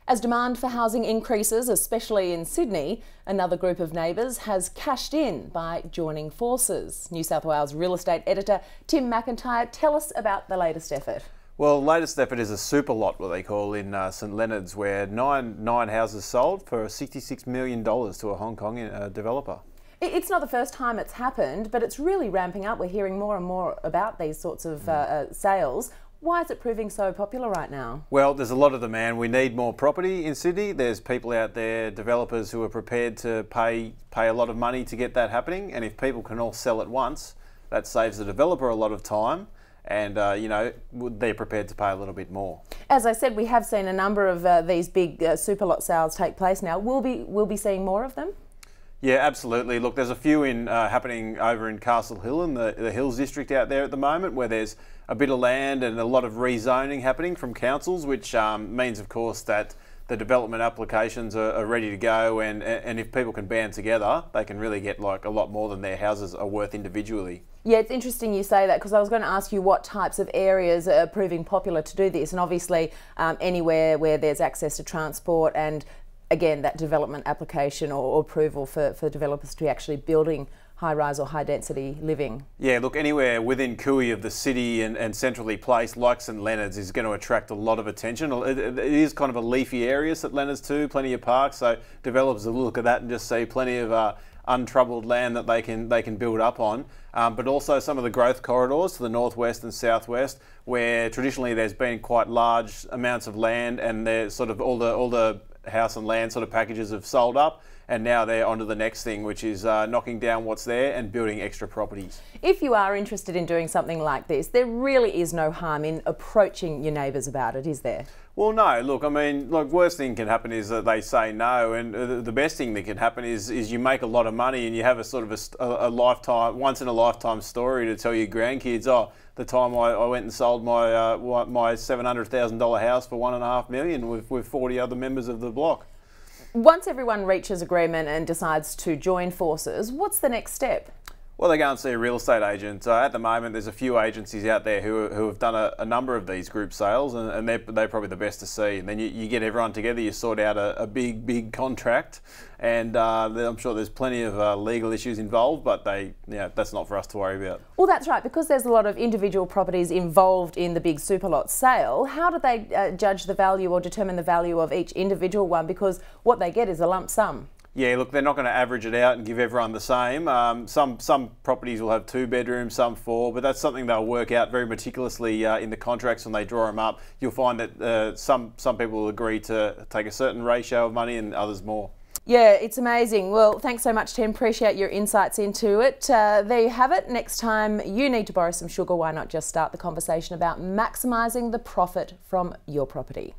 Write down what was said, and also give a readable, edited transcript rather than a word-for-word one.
As demand for housing increases, especially in Sydney, another group of neighbours has cashed in by joining forces. New South Wales real estate editor Tim McIntyre, tell us about the latest effort. Well, the latest effort is a Superlot, what they call, in St Leonards, where nine houses sold for $66 million to a Hong Kong developer. It's not the first time it's happened, but it's really ramping up. We're hearing more and more about these sorts of sales. Why is it proving so popular right now? Well, there's a lot of demand. We need more property in Sydney. There's people out there, developers, who are prepared to pay a lot of money to get that happening. And if people can all sell at once, that saves the developer a lot of time. And, you know, they're prepared to pay a little bit more. As I said, we have seen a number of these big Superlot sales take place now. We'll be seeing more of them? Yeah, absolutely. Look, there's a few happening over in Castle Hill in the Hills District out there at the moment, where there's a bit of land and a lot of rezoning happening from councils, which means, of course, that the development applications are ready to go, and if people can band together, they can really get like a lot more than their houses are worth individually. Yeah, it's interesting you say that, because I was going to ask you what types of areas are proving popular to do this, and obviously anywhere where there's access to transport and again, that development application or approval for developers to be actually building high-rise or high-density living. Yeah, look, anywhere within cooey of the city and centrally placed, like St Leonards, is going to attract a lot of attention. It is kind of a leafy area, St Leonards too, plenty of parks, so developers will look at that and just see plenty of untroubled land that they can build up on. But also some of the growth corridors to the northwest and southwest, where traditionally there's been quite large amounts of land, and there's sort of all the house and land sort of packages have sold up, and now they're onto the next thing, which is knocking down what's there and building extra properties. If you are interested in doing something like this, there really is no harm in approaching your neighbours about it, is there? Well, no. Look, I mean, like, worst thing can happen is that they say no, and the best thing that can happen is you make a lot of money and you have a sort of a lifetime, once in a lifetime story to tell your grandkids. Oh, the time I went and sold my $700,000 house for $1.5 million with 40 other members of the block. Once everyone reaches agreement and decides to join forces, what's the next step? Well, they go and see a real estate agent. At the moment, there's a few agencies out there who have done a number of these group sales, and they're probably the best to see. And then you get everyone together, you sort out a big contract, and I'm sure there's plenty of legal issues involved, but that's not for us to worry about. Well, that's right, because there's a lot of individual properties involved in the big Superlot sale. How do they judge the value or determine the value of each individual one? Because what they get is a lump sum. Yeah, look, they're not going to average it out and give everyone the same. Some properties will have 2 bedrooms, some 4, but that's something they'll work out very meticulously in the contracts when they draw them up. You'll find that some people will agree to take a certain ratio of money and others more. Yeah, it's amazing. Well, thanks so much, Tim. Appreciate your insights into it. There you have it. Next time you need to borrow some sugar, why not just start the conversation about maximising the profit from your property?